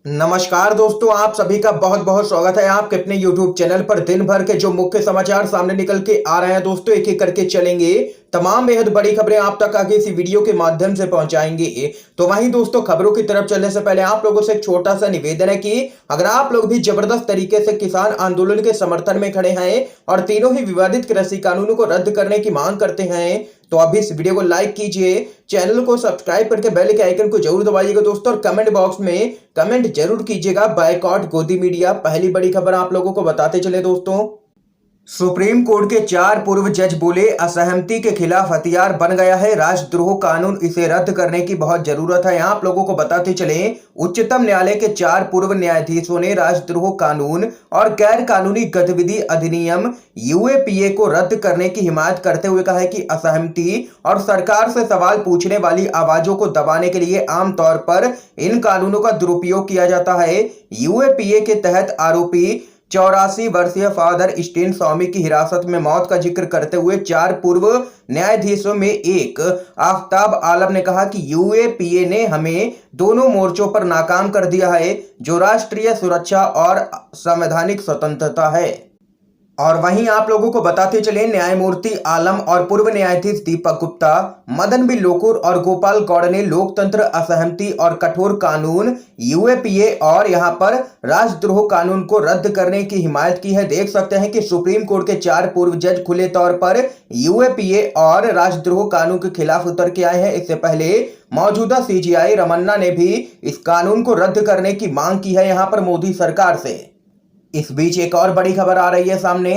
नमस्कार दोस्तों, आप सभी का बहुत बहुत स्वागत है आपके अपने YouTube चैनल पर। दिन भर के जो मुख्य समाचार सामने निकल के आ रहे हैं दोस्तों, एक एक करके चलेंगे। तमाम बेहद बड़ी खबरें आप तक आगे इसी वीडियो के माध्यम से पहुंचाएंगे। तो वहीं दोस्तों, खबरों की तरफ चलने से पहले आप लोगों से एक छोटा सा निवेदन है कि अगर आप लोग भी जबरदस्त तरीके से किसान आंदोलन के समर्थन में खड़े हैं और तीनों ही विवादित कृषि कानूनों को रद्द करने की मांग करते हैं तो अभी इस वीडियो को लाइक कीजिए, चैनल को सब्सक्राइब करके बेल के आइकन को जरूर दबाइएगा दोस्तों, और कमेंट बॉक्स में कमेंट जरूर कीजिएगा बायकॉट गोदी मीडिया। पहली बड़ी खबर आप लोगों को बताते चले दोस्तों, सुप्रीम कोर्ट के 4 पूर्व जज बोले असहमति के खिलाफ हथियार बन गया है राजद्रोह कानून, इसे रद्द करने की बहुत जरूरत है। आप लोगों को बताते चले, उच्चतम न्यायालय के 4 पूर्व न्यायाधीशों ने राजद्रोह कानून और गैर कानूनी गतिविधि अधिनियम यूएपीए को रद्द करने की हिमायत करते हुए कहा है कि असहमति और सरकार से सवाल पूछने वाली आवाजों को दबाने के लिए आमतौर पर इन कानूनों का दुरुपयोग किया जाता है। यूएपीए के तहत आरोपी 84 वर्षीय फादर स्टीन स्वामी की हिरासत में मौत का जिक्र करते हुए 4 पूर्व न्यायाधीशों में एक आफ्ताब आलम ने कहा कि यूएपीए ने हमें दोनों मोर्चों पर नाकाम कर दिया है, जो राष्ट्रीय सुरक्षा और संवैधानिक स्वतंत्रता है। और वहीं आप लोगों को बताते चले, न्यायमूर्ति आलम और पूर्व न्यायाधीश दीपक गुप्ता, मदन बी लोकुर और गोपाल गौड़ ने लोकतंत्र, असहमति और कठोर कानून यूएपीए और यहां पर राजद्रोह कानून को रद्द करने की हिमायत की है। देख सकते हैं कि सुप्रीम कोर्ट के 4 पूर्व जज खुले तौर पर यूएपीए और राजद्रोह कानून के खिलाफ उतर के आए हैं। इससे पहले मौजूदा सीजेआई रमन्ना ने भी इस कानून को रद्द करने की मांग की है यहां पर मोदी सरकार से। इस बीच एक और बड़ी खबर आ रही है सामने।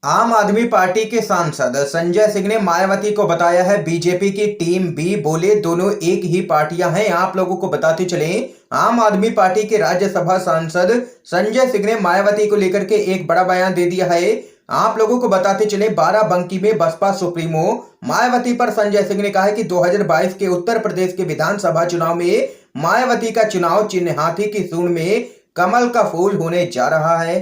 आम आदमी पार्टी के सांसद संजय सिंह ने मायावती को बताया है बीजेपी की टीम बी, बोले दोनों एक ही पार्टियां हैं। आप लोगों को बताते चले, आम आदमी पार्टी के राज्यसभा सांसद संजय सिंह ने मायावती को लेकर के एक बड़ा बयान दे दिया है। आप लोगों को बताते चले, बाराबंकी में बसपा सुप्रीमो मायावती पर संजय सिंह ने कहा है कि 2022 के उत्तर प्रदेश के विधानसभा चुनाव में मायावती का चुनाव चिन्ह हाथी की सूंड में कमल का फूल होने जा रहा है।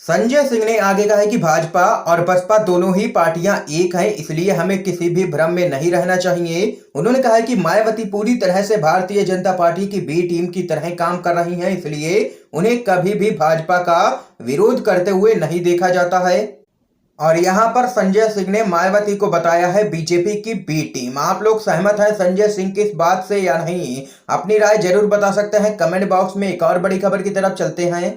संजय सिंह ने आगे कहा है कि भाजपा और बसपा दोनों ही पार्टियां एक हैं, इसलिए हमें किसी भी भ्रम में नहीं रहना चाहिए। उन्होंने कहा है कि मायावती पूरी तरह से भारतीय जनता पार्टी की बी टीम की तरह काम कर रही हैं, इसलिए उन्हें कभी भी भाजपा का विरोध करते हुए नहीं देखा जाता है। और यहां पर संजय सिंह ने मायावती को बताया है बीजेपी की बी टीम। आप लोग सहमत हैं संजय सिंह की इस बात से या नहीं? अपनी राय जरूर बता सकते हैं कमेंट बॉक्स में। एक और बड़ी खबर की तरफ चलते हैं।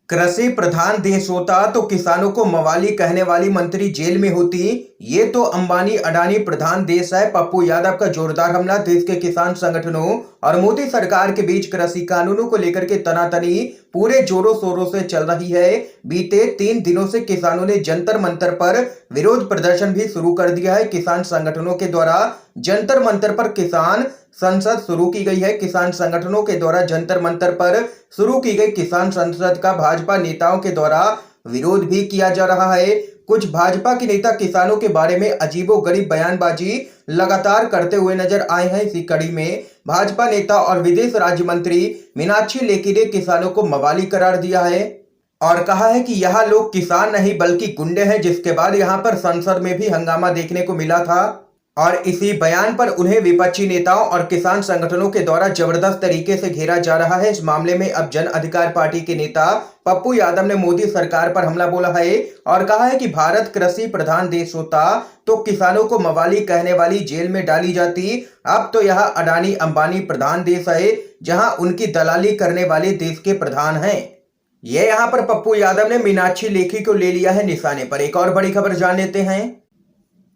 कृषि प्रधान देश होता तो किसानों को मवाली कहने वाली मंत्री जेल में होती, ये तो अंबानी अडानी प्रधान देश है। पप्पू यादव का जोरदार हमला, देश के किसान संगठनों और मोदी सरकार के बीच कृषि कानूनों को लेकर के तनातनी पूरे जोरों शोरों से चल रही है। बीते 3 दिनों से किसानों ने जंतर मंतर पर विरोध प्रदर्शन भी शुरू कर दिया है। किसान संगठनों के द्वारा जंतर मंतर पर किसान संसद शुरू की गई है। किसान संगठनों के द्वारा जंतर मंतर पर शुरू की गई किसान संसद का भाजपा नेताओं के द्वारा विरोध भी किया जा रहा है। कुछ भाजपा के नेता किसानों के बारे में अजीबोगरीब बयानबाजी लगातार करते हुए नजर आए हैं। इसी कड़ी में भाजपा नेता और विदेश राज्य मंत्री मीनाक्षी लेखी ने किसानों को मवाली करार दिया है और कहा है कि यहाँ लोग किसान नहीं बल्कि गुंडे हैं, जिसके बाद यहाँ पर संसद में भी हंगामा देखने को मिला था। और इसी बयान पर उन्हें विपक्षी नेताओं और किसान संगठनों के द्वारा जबरदस्त तरीके से घेरा जा रहा है। इस मामले में अब जन अधिकार पार्टी के नेता पप्पू यादव ने मोदी सरकार पर हमला बोला है और कहा है कि भारत कृषि प्रधान देश होता तो किसानों को मवाली कहने वाली जेल में डाली जाती। अब तो यह अडानी अंबानी प्रधान देश है, जहां उनकी दलाली करने वाले देश के प्रधान हैं। ये यहाँ पर पप्पू यादव ने मीनाक्षी लेखी को ले लिया है निशाने पर। एक और बड़ी खबर जान लेते हैं।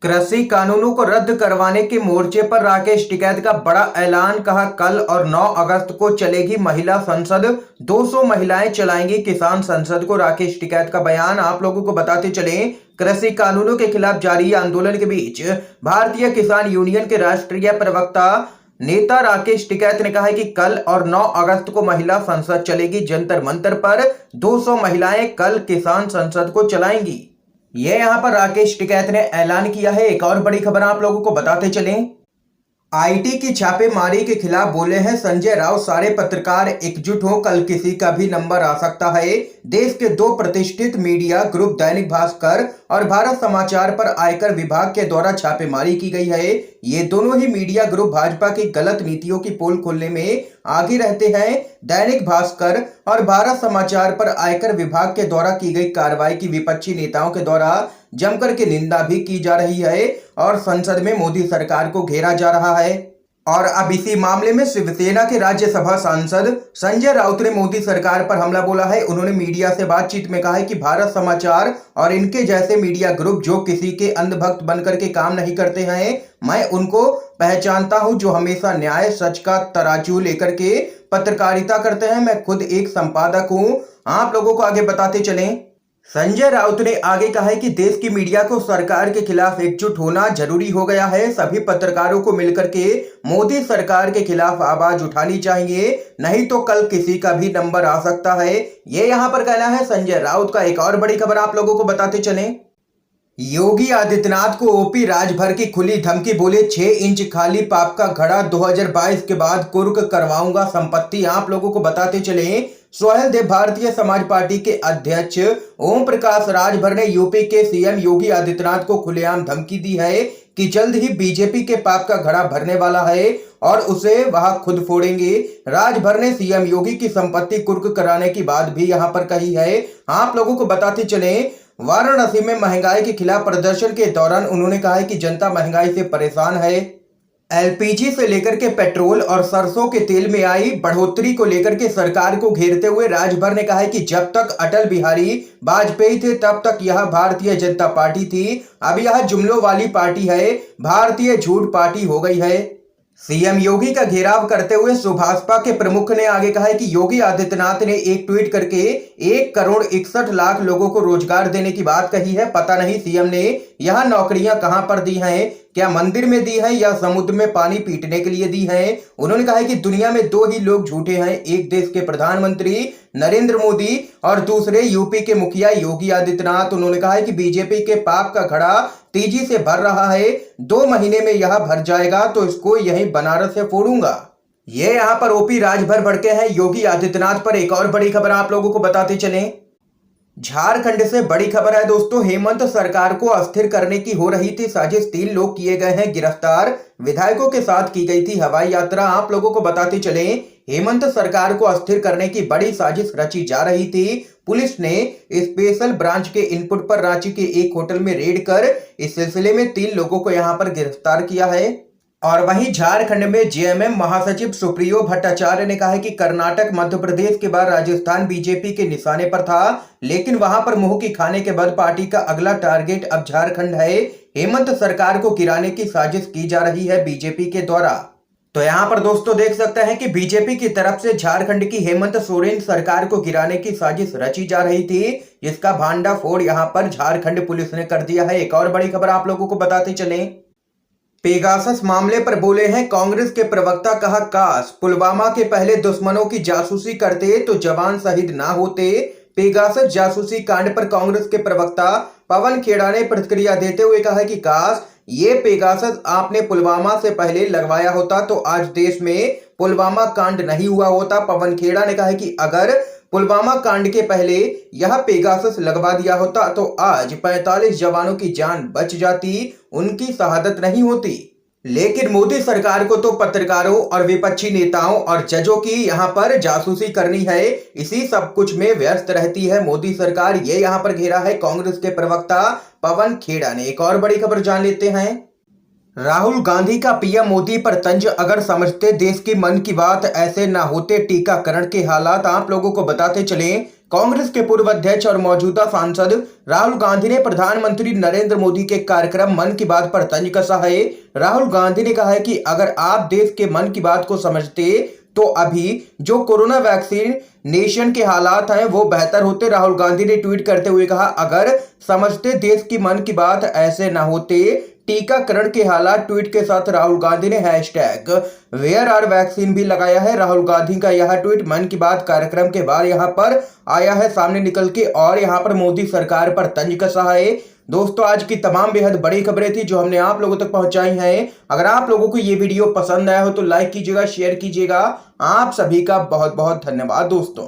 कृषि कानूनों को रद्द करवाने के मोर्चे पर राकेश टिकैत का बड़ा ऐलान, कहा कल और 9 अगस्त को चलेगी महिला संसद, 200 महिलाएं चलाएंगी किसान संसद को। राकेश टिकैत का बयान आप लोगों को बताते चले, कृषि कानूनों के खिलाफ जारी आंदोलन के बीच भारतीय किसान यूनियन के राष्ट्रीय प्रवक्ता नेता राकेश टिकैत ने कहा है कि कल और 9 अगस्त को महिला संसद चलेगी। जंतर मंतर पर 200 महिलाएं कल किसान संसद को चलाएंगी। ये यहाँ पर राकेश टिकैत ने ऐलान किया है। एक और बड़ी खबर आप लोगों को बताते चलें। आईटी की छापेमारी के खिलाफ बोले हैं संजय राउत, सारे पत्रकार एकजुट हो, कल किसी का भी नंबर आ सकता है। देश के दो प्रतिष्ठित मीडिया ग्रुप दैनिक भास्कर और भारत समाचार पर आयकर विभाग के द्वारा छापेमारी की गई है। ये दोनों ही मीडिया ग्रुप भाजपा की गलत नीतियों की पोल खोलने में आगे रहते हैं। दैनिक भास्कर और भारत समाचार पर आयकर विभाग के द्वारा की गई कार्रवाई की विपक्षी नेताओं के द्वारा जमकर के निंदा भी की जा रही है और संसद में मोदी सरकार को घेरा जा रहा है। और अब इसी मामले में शिवसेना के राज्यसभा सांसद संजय राउत ने मोदी सरकार पर हमला बोला है। उन्होंने मीडिया से बातचीत में कहा है कि भारत समाचार और इनके जैसे मीडिया ग्रुप जो किसी के अंधभक्त बनकर के काम नहीं करते हैं, मैं उनको पहचानता हूं, जो हमेशा न्याय सच का तराजू लेकर के पत्रकारिता करते हैं। मैं खुद एक संपादक हूं, आप लोगों को आगे बताते चलें। संजय राउत ने आगे कहा है कि देश की मीडिया को सरकार के खिलाफ एकजुट होना जरूरी हो गया है। सभी पत्रकारों को मिलकर के मोदी सरकार के खिलाफ आवाज उठानी चाहिए, नहीं तो कल किसी का भी नंबर आ सकता है। ये यहां पर कहना है संजय राउत का। एक और बड़ी खबर आप लोगों को बताते चलें। योगी आदित्यनाथ को ओपी राजभर की खुली धमकी, बोले 6 इंच खाली पाप का घड़ा, 2022 के बाद कुर्क करवाऊंगा संपत्ति। आप लोगों को बताते चले सोहेल देव भारतीय समाज पार्टी के अध्यक्ष ओम प्रकाश राजभर ने यूपी के सीएम योगी आदित्यनाथ को खुलेआम धमकी दी है कि जल्द ही बीजेपी के पाप का घड़ा भरने वाला है और उसे वह खुद फोड़ेंगे। राजभर ने सीएम योगी की संपत्ति कुर्क कराने की बात भी यहां पर कही है। आप लोगों को बताते चले वाराणसी में महंगाई के खिलाफ प्रदर्शन के दौरान उन्होंने कहा है कि जनता महंगाई से परेशान है। एलपीजी से लेकर के पेट्रोल और सरसों के तेल में आई बढ़ोतरी को लेकर के सरकार को घेरते हुए राजभर ने कहा है कि जब तक अटल बिहारी वाजपेयी थे तब तक यह भारतीय जनता पार्टी थी, अब यह जुमलों वाली पार्टी है, भारतीय झूठ पार्टी हो गई है। सीएम योगी का घेराव करते हुए सुभाषपा के प्रमुख ने आगे कहा है कि योगी आदित्यनाथ ने एक ट्वीट करके 1,61,00,000 लोगों को रोजगार देने की बात कही है। पता नहीं सीएम ने यह नौकरियां कहां पर दी हैं, क्या मंदिर में दी है या समुद्र में पानी पीटने के लिए दी है। उन्होंने कहा है कि दुनिया में दो ही लोग झूठे हैं, एक देश के प्रधानमंत्री नरेंद्र मोदी और दूसरे यूपी के मुखिया योगी आदित्यनाथ। उन्होंने कहा है कि बीजेपी के पाप का घड़ा तेजी से भर रहा है, 2 महीने में यह भर जाएगा तो इसको यहीं बनारस से फोड़ूंगा। ये यहाँ पर ओपी राजभर भड़के हैं योगी आदित्यनाथ पर। एक और बड़ी खबर आप लोगों को बताते चलें। झारखंड से बड़ी खबर है दोस्तों, हेमंत सरकार को अस्थिर करने की हो रही थी साजिश, 3 लोग किए गए हैं गिरफ्तार। विधायकों के साथ की गई थी हवाई यात्रा। आप लोगों को बताते चले हेमंत सरकार को अस्थिर करने की बड़ी साजिश रची जा रही थी। पुलिस ने स्पेशल ब्रांच के इनपुट पर रांची के एक होटल में रेड कर इस सिलसिले में 3 लोगों को यहां पर गिरफ्तार किया है। और वहीं झारखंड में जेएमएम महासचिव सुप्रियो भट्टाचार्य ने कहा है कि कर्नाटक मध्य प्रदेश के बाद राजस्थान बीजेपी के निशाने पर था, लेकिन वहां पर मुंह की खाने के बाद पार्टी का अगला टारगेट अब झारखंड है। हेमंत सरकार को गिराने की साजिश की जा रही है बीजेपी के द्वारा। तो यहाँ पर दोस्तों देख सकते हैं कि बीजेपी की तरफ से झारखंड की हेमंत सोरेन सरकार को गिराने की साजिश रची जा रही थी, जिसका भांडाफोड़ यहाँ पर झारखंड पुलिस ने कर दिया है। एक और बड़ी खबर आप लोगों को बताते चलें। पेगासस मामले पर बोले हैं कांग्रेस के प्रवक्ता, कहा काश पुलवामा के पहले दुश्मनों की जासूसी करते तो जवान शहीद ना होते। पेगासस जासूसी कांड पर कांग्रेस के प्रवक्ता पवन खेड़ा ने प्रतिक्रिया देते हुए कहा कि काश ये पेगासस आपने पुलवामा से पहले लगवाया होता तो आज देश में पुलवामा कांड नहीं हुआ होता। पवन खेड़ा ने कहा कि अगर पुलवामा कांड के पहले यह पेगासस लगवा दिया होता तो आज 45 जवानों की जान बच जाती, उनकी शहादत नहीं होती। लेकिन मोदी सरकार को तो पत्रकारों और विपक्षी नेताओं और जजों की यहां पर जासूसी करनी है, इसी सब कुछ में व्यस्त रहती है मोदी सरकार। ये यहां पर घेरा है कांग्रेस के प्रवक्ता पवन खेड़ा ने। एक और बड़ी खबर जान लेते हैं। राहुल गांधी का पीएम मोदी पर तंज, अगर समझते देश की मन की बात ऐसे ना होते टीकाकरण के हालात। आप लोगों को बताते चले कांग्रेस के पूर्व अध्यक्ष और मौजूदा सांसद राहुल गांधी ने प्रधानमंत्री नरेंद्र मोदी के कार्यक्रम मन की बात पर तंज कसा है। राहुल गांधी ने कहा है कि अगर आप देश के मन की बात को समझते तो अभी जो कोरोना वैक्सीन नेशन के हालात हैं वो बेहतर होते। राहुल गांधी ने ट्वीट करते हुए कहा, अगर समझते देश की मन की बात ऐसे ना होते टीकाकरण के हालात। ट्वीट के साथ राहुल गांधी ने हैशटैग वेयर आर वैक्सीन भी लगाया है। राहुल गांधी का यह ट्वीट मन की बात कार्यक्रम के बाद यहां पर आया है सामने निकल के और यहां पर मोदी सरकार पर तंज कसा है। दोस्तों आज की तमाम बेहद बड़ी खबरें थी जो हमने आप लोगों तक पहुंचाई हैं। अगर आप लोगों को ये वीडियो पसंद आया हो तो लाइक कीजिएगा, शेयर कीजिएगा। आप सभी का बहुत बहुत धन्यवाद दोस्तों।